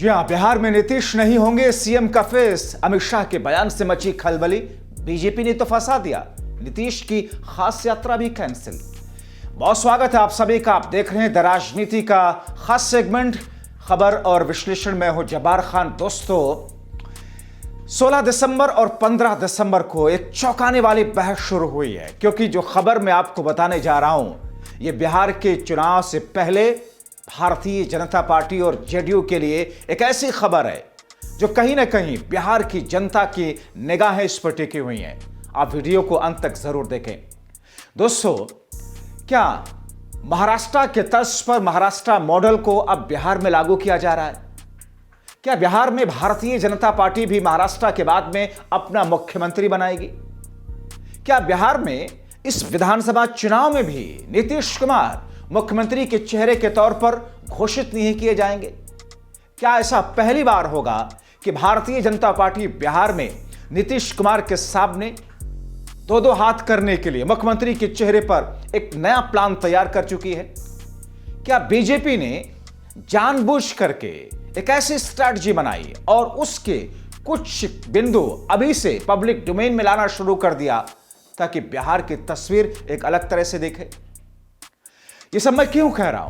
जी हां, बिहार में नीतीश नहीं होंगे सीएम का फेस। अमित शाह के बयान से मची खलबली। बीजेपी ने तो फंसा दिया, नीतीश की खास यात्रा भी कैंसिल। बहुत स्वागत है आप सभी का। आप देख रहे हैं द राजनीति का खास सेगमेंट, खबर और विश्लेषण में हूं जब्बार खान। दोस्तों, 16 दिसंबर और 15 दिसंबर को एक चौंकाने वाली बहस शुरू हुई है, क्योंकि जो खबर मैं आपको बताने जा रहा हूं, यह बिहार के चुनाव से पहले भारतीय जनता पार्टी और जेडीयू के लिए एक ऐसी खबर है जो कहीं ना कहीं बिहार की जनता की निगाहें इस पर टिकी हुई हैं। आप वीडियो को अंत तक जरूर देखें। दोस्तों, क्या महाराष्ट्र के तर्ज पर महाराष्ट्र मॉडल को अब बिहार में लागू किया जा रहा है? क्या बिहार में भारतीय जनता पार्टी भी महाराष्ट्र के बाद में अपना मुख्यमंत्री बनाएगी? क्या बिहार में इस विधानसभा चुनाव में भी नीतीश कुमार मुख्यमंत्री के चेहरे के तौर पर घोषित नहीं किए जाएंगे? क्या ऐसा पहली बार होगा कि भारतीय जनता पार्टी बिहार में नीतीश कुमार के सामने दो हाथ करने के लिए मुख्यमंत्री के चेहरे पर एक नया प्लान तैयार कर चुकी है? क्या बीजेपी ने जानबूझ करके एक ऐसी स्ट्रैटेजी बनाई और उसके कुछ बिंदु अभी से पब्लिक डोमेन में लाना शुरू कर दिया ताकि बिहार की तस्वीर एक अलग तरह से दिखे? ये सब मैं क्यों कह रहा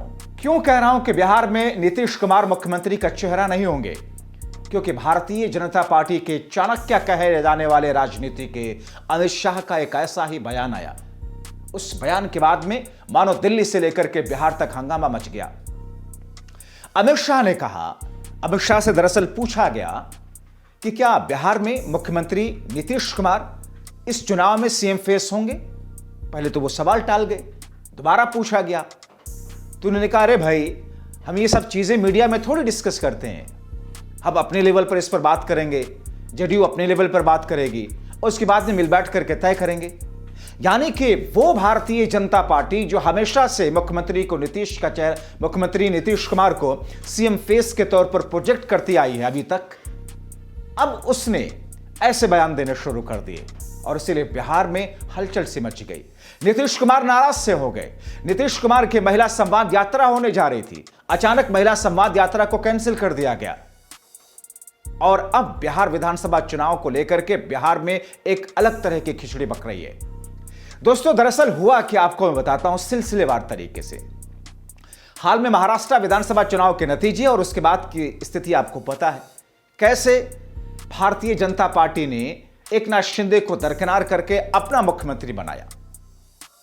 हूं कि बिहार में नीतीश कुमार मुख्यमंत्री का चेहरा नहीं होंगे? क्योंकि भारतीय जनता पार्टी के चाणक्य कहे जाने वाले राजनीति के अमित शाह का एक ऐसा ही बयान आया। उस बयान के बाद में मानो दिल्ली से लेकर के बिहार तक हंगामा मच गया। अमित शाह से दरअसल पूछा गया कि क्या बिहार में मुख्यमंत्री नीतीश कुमार इस चुनाव में सीएम फेस होंगे? पहले तो वो सवाल टाल गए, दोबारा पूछा गया तो उन्होंने कहा, अरे भाई, हम ये सब चीजें मीडिया में थोड़ी डिस्कस करते हैं, हम अपने लेवल पर इस पर बात करेंगे, जेडीयू अपने लेवल पर बात करेगी और उसके बाद में मिल बैठ करके तय करेंगे। यानी कि वो भारतीय जनता पार्टी जो हमेशा से मुख्यमंत्री नीतीश कुमार को सीएम फेस के तौर पर प्रोजेक्ट करती आई है अभी तक, अब उसने ऐसे बयान देने शुरू कर दिए और इसीलिए बिहार में हलचल सी मच गई। नीतीश कुमार नाराज से हो गए। नीतीश कुमार की महिला संवाद यात्रा होने जा रही थी, अचानक महिला संवाद यात्रा को कैंसिल कर दिया गया और अब बिहार विधानसभा चुनाव को लेकर के बिहार में एक अलग तरह की खिचड़ी पक रही है। दोस्तों, दरअसल हुआ कि आपको मैं बताता हूं सिलसिलेवार तरीके से। हाल में महाराष्ट्र विधानसभा चुनाव के नतीजे और उसके बाद की स्थिति आपको पता है, कैसे भारतीय जनता पार्टी ने एकनाथ शिंदे को दरकिनार करके अपना मुख्यमंत्री बनाया,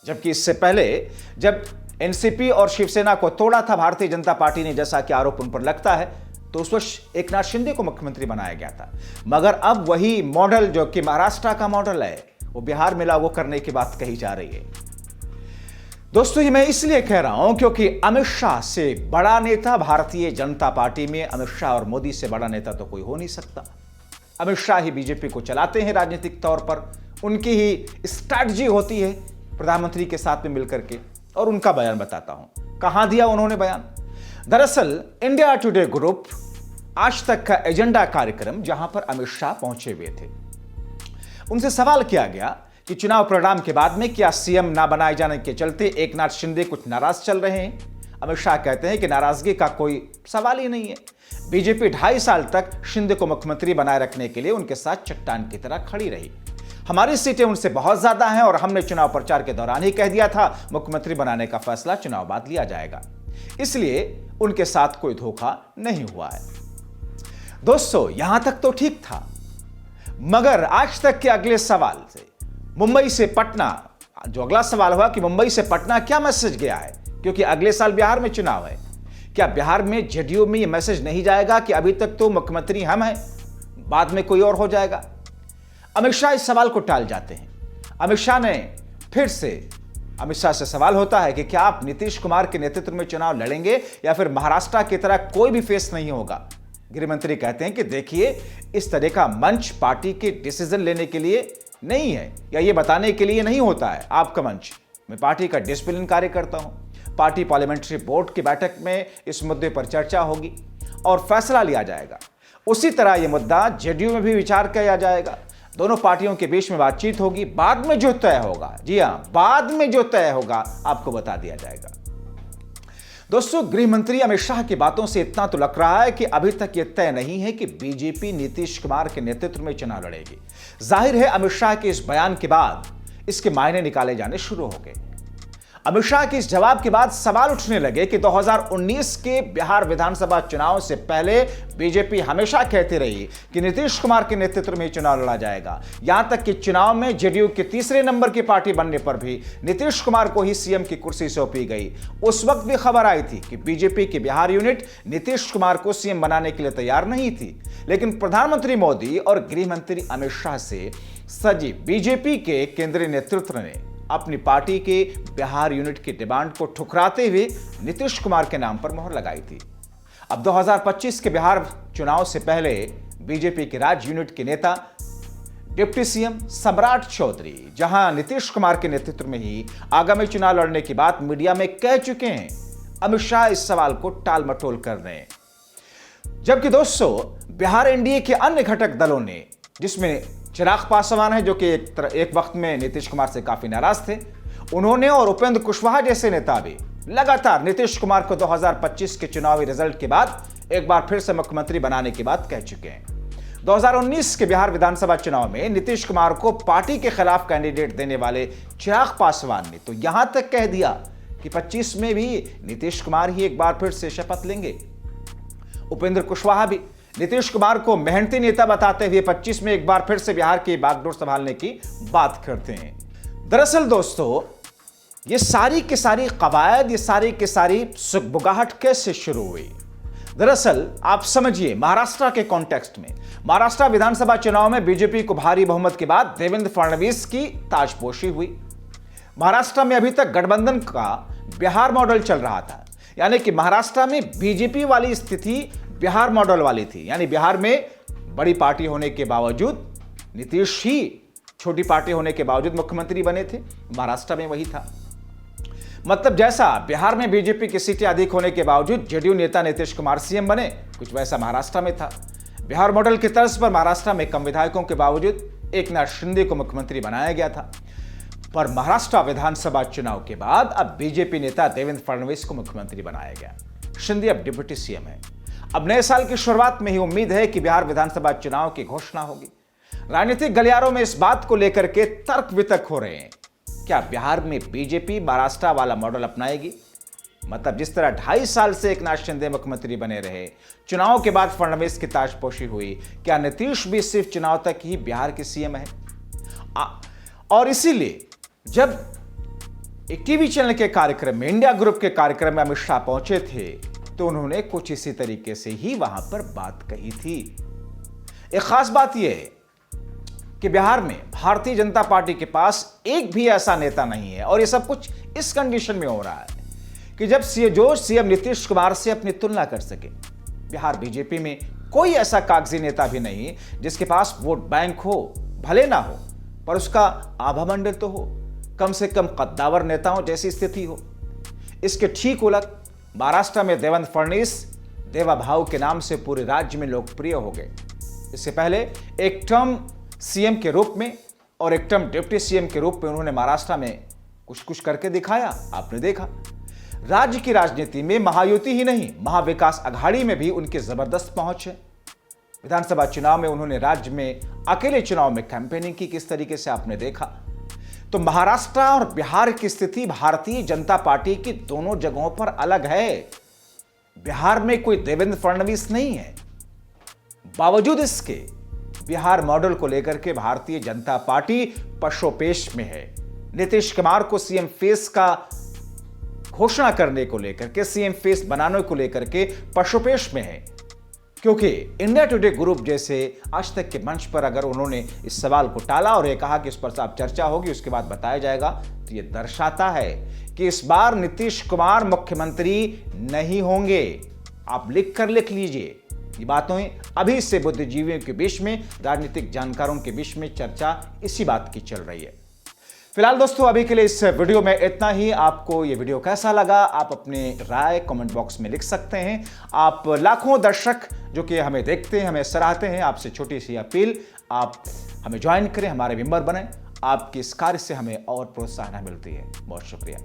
जबकि इससे पहले जब एनसीपी और शिवसेना को तोड़ा था भारतीय जनता पार्टी ने, जैसा कि आरोप उन पर लगता है, तो उस वक्त एकनाथ शिंदे को मुख्यमंत्री बनाया गया था। मगर अब वही मॉडल जो कि महाराष्ट्र का मॉडल है, वो बिहार में लागू करने की बात कही जा रही है। दोस्तों, ये मैं इसलिए कह रहा हूं क्योंकि अमित शाह से बड़ा नेता भारतीय जनता पार्टी में, अमित शाह और मोदी से बड़ा नेता तो कोई हो नहीं सकता। अमित शाह ही बीजेपी को चलाते हैं राजनीतिक तौर पर, उनकी ही स्ट्रैटेजी होती है प्रधानमंत्री के साथ में मिलकर के। और उनका बयान बताता हूं, कहां दिया उन्होंने बयान। दरअसल इंडिया टुडे ग्रुप आज तक का एजेंडा कार्यक्रम, जहां पर अमित शाह पहुंचे हुए थे, उनसे सवाल किया गया कि चुनाव परिणाम के बाद में क्या सीएम ना बनाए जाने के चलते एकनाथ शिंदे कुछ नाराज चल रहे हैं? अमित शाह कहते हैं कि नाराजगी का कोई सवाल ही नहीं है। बीजेपी 2.5 साल तक शिंदे को मुख्यमंत्री बनाए रखने के लिए उनके साथ चट्टान की तरह खड़ी रही। हमारी सीटें उनसे बहुत ज्यादा हैं और हमने चुनाव प्रचार के दौरान ही कह दिया था मुख्यमंत्री बनाने का फैसला चुनाव बाद लिया जाएगा, इसलिए उनके साथ कोई धोखा नहीं हुआ है। दोस्तों, यहां तक तो ठीक था, मगर आज तक के अगले सवाल से मुंबई से पटना, जो अगला सवाल हुआ कि मुंबई से पटना क्या मैसेज गया है, क्योंकि अगले साल बिहार में चुनाव है। क्या बिहार में जेडीयू में यह मैसेज नहीं जाएगा कि अभी तक तो मुख्यमंत्री हम हैं, बाद में कोई और हो जाएगा? अमित शाह इस सवाल को टाल जाते हैं। अमित शाह से सवाल होता है कि क्या आप नीतीश कुमार के नेतृत्व में चुनाव लड़ेंगे या फिर महाराष्ट्र की तरह कोई भी फेस नहीं होगा? गृहमंत्री कहते हैं कि देखिए, इस तरह का मंच पार्टी के डिसीजन लेने के लिए नहीं है या ये बताने के लिए नहीं होता है आपका मंच। मैं पार्टी का डिसिप्लिन कार्य करता हूं। पार्टी पार्लियामेंट्री बोर्ड की बैठक में इस मुद्दे पर चर्चा होगी और फैसला लिया जाएगा। उसी तरह यह मुद्दा जेडीयू में भी विचार किया जाएगा। दोनों पार्टियों के बीच में बातचीत होगी, बाद में जो तय होगा, जी हां, बाद में जो तय होगा आपको बता दिया जाएगा। दोस्तों, गृह मंत्री अमित शाह की बातों से इतना तो लग रहा है कि अभी तक यह तय नहीं है कि बीजेपी नीतीश कुमार के नेतृत्व में चुनाव लड़ेगी। जाहिर है अमित शाह के इस बयान के बाद इसके मायने निकाले जाने शुरू हो गए। अमित शाह के इस जवाब के बाद सवाल उठने लगे कि 2019 के बिहार विधानसभा चुनाव से पहले बीजेपी हमेशा कहती रही कि नीतीश कुमार के नेतृत्व में चुनाव लड़ा जाएगा। यहां तक कि चुनाव में जेडीयू के तीसरे नंबर की पार्टी बनने पर भी नीतीश कुमार को ही सीएम की कुर्सी सौंपी गई। उस वक्त भी खबर आई थी कि बीजेपी की बिहार यूनिट नीतीश कुमार को सीएम बनाने के लिए तैयार नहीं थी, लेकिन प्रधानमंत्री मोदी और गृह मंत्री अमित शाह से सजी बीजेपी के केंद्रीय नेतृत्व ने अपनी पार्टी के बिहार यूनिट की डिमांड को ठुकराते हुए नीतीश कुमार के नाम पर मोहर लगाई थी। अब 2025 के बिहार चुनाव से पहले बीजेपी के राज्य यूनिट के नेता डिप्टी सीएम सम्राट चौधरी जहां नीतीश कुमार के नेतृत्व में ही आगामी चुनाव लड़ने की बात मीडिया में कह चुके हैं, अमित शाह इस सवाल को टाल मटोल कर रहे हैं। जबकि दोस्तों, बिहार एनडीए के अन्य घटक दलों ने, जिसमें चिराग पासवान है जो कि एक वक्त में नीतीश कुमार से काफी नाराज थे, उन्होंने और उपेंद्र कुशवाहा जैसे नेता भी लगातार नीतीश कुमार को 2025 के चुनावी रिजल्ट के बाद एक बार फिर से मुख्यमंत्री बनाने की बात कह चुके हैं। 2019 के बिहार विधानसभा चुनाव में नीतीश कुमार को पार्टी के खिलाफ कैंडिडेट देने वाले चिराग पासवान ने तो यहां तक कह दिया कि 25 में भी नीतीश कुमार ही एक बार फिर से शपथ लेंगे। उपेंद्र कुशवाहा भी नीतीश कुमार को मेहनती नेता बताते हुए 25 में एक बार फिर से बिहार की बागडोर संभालने की बात करते हैं। दरअसल दोस्तों, ये सारी की सारी कवायद, ये सारी की सारी सुगबुगाहट कैसे शुरू हुई? दरअसल आप समझिए, महाराष्ट्र के कॉन्टेक्स्ट में महाराष्ट्र विधानसभा चुनाव में बीजेपी को भारी बहुमत के बाद देवेंद्र फडणवीस की ताजपोशी हुई। महाराष्ट्र में अभी तक गठबंधन का बिहार मॉडल चल रहा था, यानी कि महाराष्ट्र में बीजेपी वाली स्थिति बिहार मॉडल वाली थी। यानी बिहार में बड़ी पार्टी होने के बावजूद नीतीश ही छोटी पार्टी होने के बावजूद मुख्यमंत्री बने थे। महाराष्ट्र में वही था। मतलब जैसा बिहार में बीजेपी की सीटें अधिक होने के बावजूद जेडीयू नेता नीतीश कुमार सीएम बने, कुछ वैसा महाराष्ट्र में था। बिहार मॉडल की तर्ज पर महाराष्ट्र में कम विधायकों के बावजूद एकनाथ शिंदे को मुख्यमंत्री बनाया गया था। पर महाराष्ट्र विधानसभा चुनाव के बाद अब बीजेपी नेता देवेंद्र फडणवीस को मुख्यमंत्री बनाया गया। शिंदे अब डिप्टी सीएम है। अब नए साल की शुरुआत में ही उम्मीद है कि बिहार विधानसभा चुनाव की घोषणा होगी। राजनीतिक गलियारों में इस बात को लेकर के तर्क वितर्क हो रहे हैं, क्या बिहार में बीजेपी महाराष्ट्र वाला मॉडल अपनाएगी? मतलब जिस तरह 2.5 साल से एकनाथ शिंदे मुख्यमंत्री बने रहे, चुनाव के बाद फडणवीस की ताजपोशी हुई, क्या नीतीश भी सिर्फ चुनाव तक ही बिहार के सीएम है? और इसीलिए जब एक टीवी चैनल के कार्यक्रम में, इंडिया ग्रुप के कार्यक्रम में अमित शाह पहुंचे थे, तो उन्होंने कुछ इसी तरीके से ही वहां पर बात कही थी। एक खास बात यह है कि बिहार में भारतीय जनता पार्टी के पास एक भी ऐसा नेता नहीं है, और यह सब कुछ इस कंडीशन में हो रहा है कि जब सीएम नीतीश कुमार से अपनी तुलना कर सके। बिहार बीजेपी में कोई ऐसा कागजी नेता भी नहीं जिसके पास वोट बैंक हो, भले ना हो पर उसका आभामंडल तो हो, कम से कम कद्दावर नेताओं जैसी स्थिति हो। इसके ठीक उलट महाराष्ट्र में देवेंद्र फडणवीस देवा भाव के नाम से पूरे राज्य में लोकप्रिय हो गए। इससे पहले एक टर्म सीएम के रूप में और एक टर्म डिप्टी सीएम के रूप में उन्होंने महाराष्ट्र में कुछ कुछ करके दिखाया। आपने देखा, राज्य की राजनीति में महायुति ही नहीं, महाविकास अघाड़ी में भी उनकी जबरदस्त पहुंच है। विधानसभा चुनाव में उन्होंने राज्य में अकेले चुनाव में कैंपेनिंग की, किस तरीके से आपने देखा। तो महाराष्ट्र और बिहार की स्थिति भारतीय जनता पार्टी की दोनों जगहों पर अलग है। बिहार में कोई देवेंद्र फडणवीस नहीं है, बावजूद इसके बिहार मॉडल को लेकर के भारतीय जनता पार्टी पशोपेश में है। नीतीश कुमार को सीएम फेस का घोषणा करने को लेकर के, सीएम फेस बनाने को लेकर के पशोपेश में है, क्योंकि इंडिया टुडे ग्रुप जैसे आज तक के मंच पर अगर उन्होंने इस सवाल को टाला और ये कहा कि इस पर साफ चर्चा होगी, उसके बाद बताया जाएगा, तो ये दर्शाता है कि इस बार नीतीश कुमार मुख्यमंत्री नहीं होंगे। आप लिख लीजिए। ये बातें अभी से बुद्धिजीवियों के बीच में, राजनीतिक जानकारों के बीच में चर्चा इसी बात की चल रही है। फिलहाल दोस्तों, अभी के लिए इस वीडियो में इतना ही। आपको ये वीडियो कैसा लगा, आप अपने राय कमेंट बॉक्स में लिख सकते हैं। आप लाखों दर्शक जो कि हमें देखते हैं, हमें सराहते हैं, आपसे छोटी सी अपील, आप हमें ज्वाइन करें, हमारे मेंबर बने। आपके इस कार्य से हमें और प्रोत्साहन मिलती है। बहुत शुक्रिया।